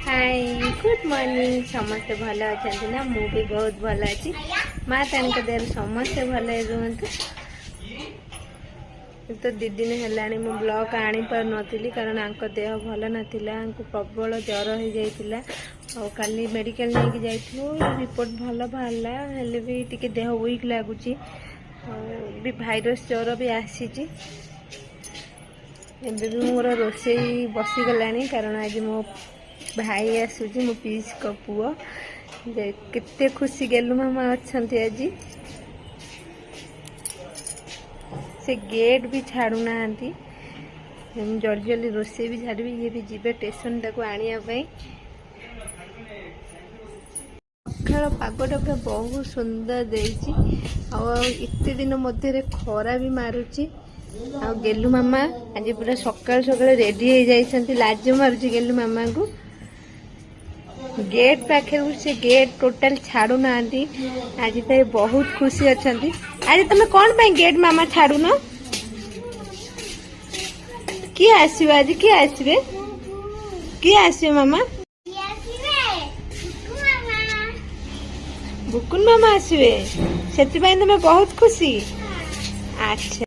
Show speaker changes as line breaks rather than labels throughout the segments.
Hi good morning समस्ते भल अच्छा ना मु भी बहुत भल अच्छी माँ तांक देर समस्ते भल रुहतु। तो दी दिन है मु ब्लॉग आनी पार नी कारण आंक देह भल नाला प्रबल ज्वर हो जाता और काली मेडिकल नहीं जाइलु रिपोर्ट भल बाहरला हेले भी टिके देह वीक लगुच भी भाइरस ज्वर भी आसी भी मोर रोसई बसीगला कारण आज मो भाई आसूची मो पीस को पुओ केते खुशी गेलु मामा अच्छा आज से गेट भी छाड़ू ना जल्दी जल्दी रोसे भी छाड़ी ये भी जीवे स्टेशन टाक आने सकाल पागटा पूरा बहुत सुंदर देते दिन मध्य खरा भी मारुची आ गेलु मामा आज पूरा सकाल सकाल रेडी हो जाती लाज मारुची गेलु मामा को गेट पाखे से गेट टोटाल छाड़ू ना आज तो बहुत खुशी अच्छा आज तुम कौन पाई गेट मामा छाड़ू न किए आसो आज किए आसवे किए आसवे मामा बुकुन मामा आसवे से तुम बहुत खुशी। अच्छा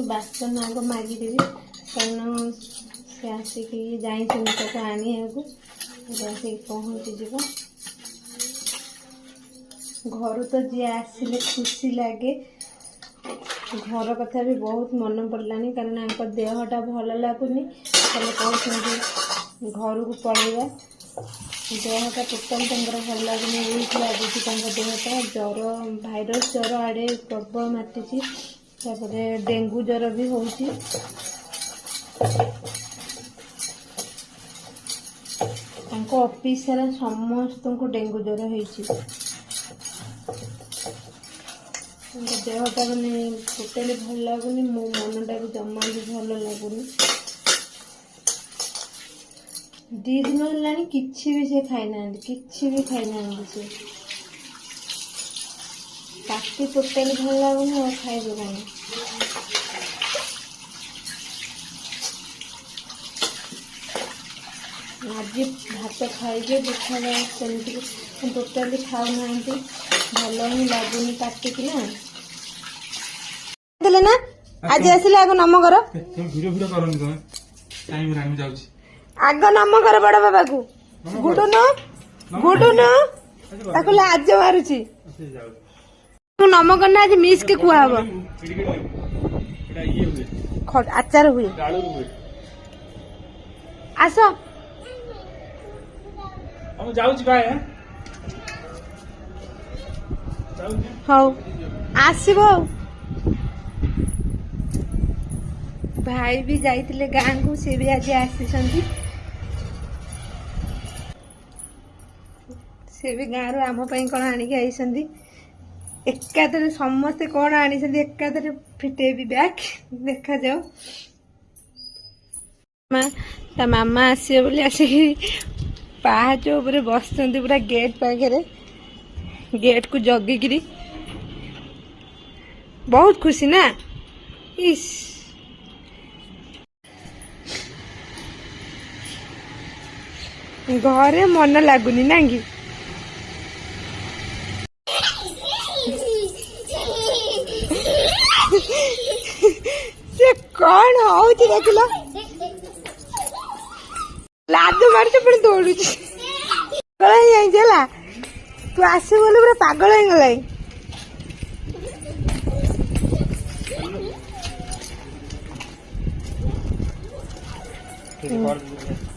बासन आग मागिदेवी कारण से आसिक जाइए आने पहुँची जीव घर तो जी आसिले खुशी लगे घर कथा भी बहुत मन पड़लानी कारण आंक देहटा भल लगुनि कहते घर को पड़ेगा देहटा टोटाल भल लगुनि वीक लगुच देहटा ज्वर भाइरस ज्वर आड़े प्रबल माति तापरे डेंगू ज्वर भी होची ऑफिस सारा समस्त को डेंगू ज्वर होती देहटा मैंने टोटाली भल लगुनि मो मनटा भी जमा भी भल लगुनि दी दिन है किसी भी से खाईना किसी भी खाईना से पाटी टोटाली भल लगुनि और खाइबे कहीं आज भात खाइबे देखा जाए सेमती टोटाली खाऊना भल ही लगुनि पाटिक ना आज आसिले आग नम कर आग नम कर बड़ बाबा को गुडुन लाज मारुची नम करना आज मिस के कुआ आचार हुए आस हौ आसब भाई भी जाइए गाँ को सी भी आज आसी से भी गाँव आम कौन आणिक आई एकादरे समस्ते कौन आनी एकादरे फिटेबी बैग देखा जाओ ता मामा आसे बोली आसिक पाहाच उपर बस पूरा गेट पाखे गेट को जगिकी बहुत खुशी ना इस घरे मन लगुनि ना कि से कौन हो देख लो लाद मारते पुणी दौड़ू पागल तू आस बोले पूरा पागल हो गला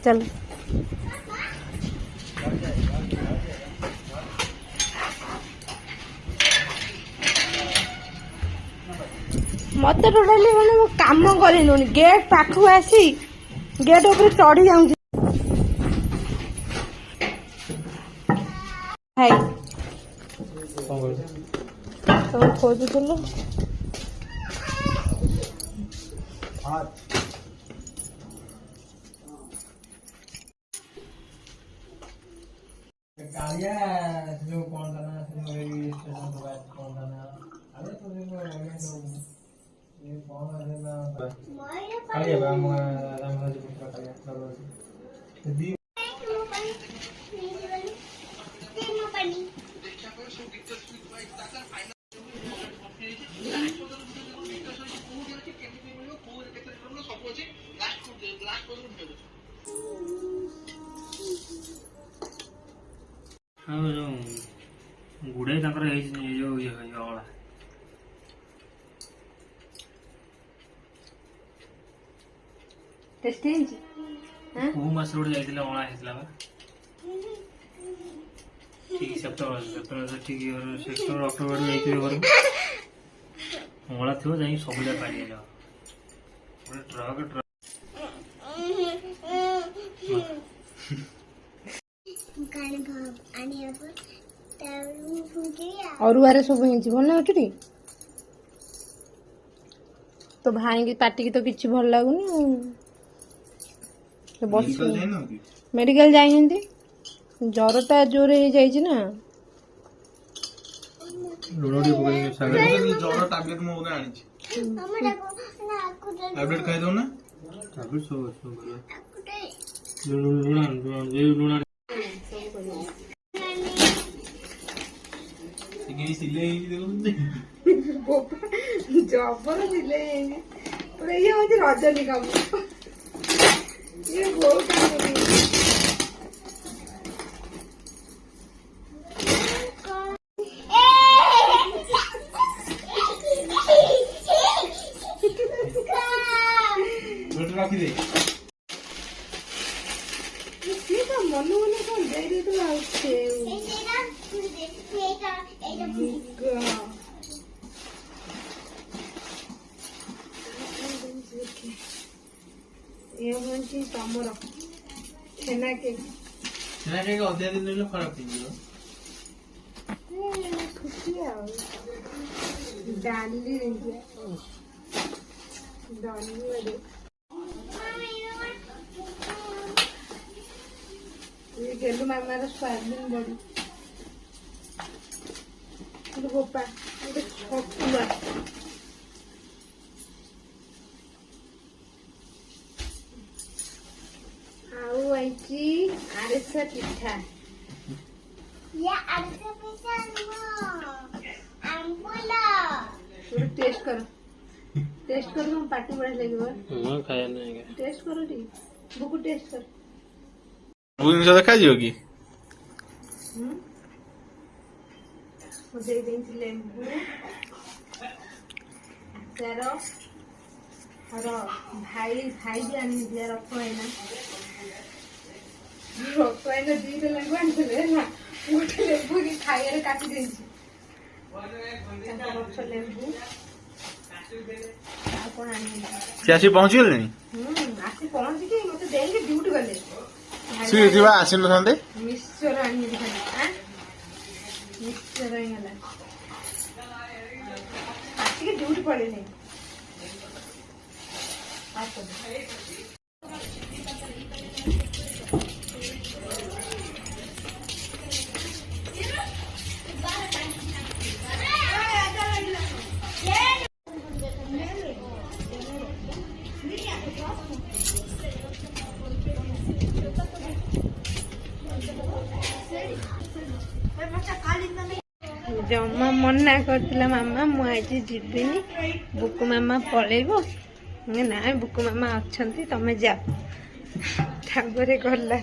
चल मत टोटाली मैंने कम कर गेट पाखु आसी गेट ऊपर चढ़ी जाऊँ भाई तुम खोजुल
जो कौन गुड़े जो अला
टेस्टी
को मास गोटे जाइए अला ठीक सेप्टेम्बर ठीक सेप्टेम्बर अक्टोबर जाइए घर अला थो जा सब जगह पानी ट्रक
और बारे सब भल लगे तो भाई की पार्टी की तो किसी भल लगुनि तो बस मेडिकल जाइए ज्वरटा जोर हो जाए ना
ज्वर टैबलेट मो आनी टैबलेट खाई दो ना टैबलेट लुणा
जबर सिले पूरा ये मुझे रजनी काम ये बहुत काम
रखी दे
मन मन कौन दे ये तमर छेना केक
अधा दिन खराब
खुशी डाली डाली ये गेलु मामार स्वाधीन बड़ी गोपा छतुआ आउ आई आरेसा पिठा टेस्ट करो हम पार्टी बड़ा लगे
खाया नहीं
टेस्ट करो ठीक बुकु टेस्ट कर
जिन देखा कि
लेंबू तार भाई भाई भी आनी दिया रखना दुईटा लेंबू आनी गोटे लेंबू कि खाइए काटी दे लेंबू
सी आसी पहुंची गले
आसी पहुंची मत देंगे ड्यूटी गले
सी आसी न
मिक्सचर आनी मिक्सचर ପଳେଇନି ଜମା ମନା କରିଥିଲା ମାମା ମୁଁ ଆଜି ଯିବିନି ବୁକୁ ମାମା ପଳେଇବ ନାଇଁ ବୁକୁ ମାମା ଅଛନ୍ତି ତମେ ଯାଅ ତାପରେ ଗଲା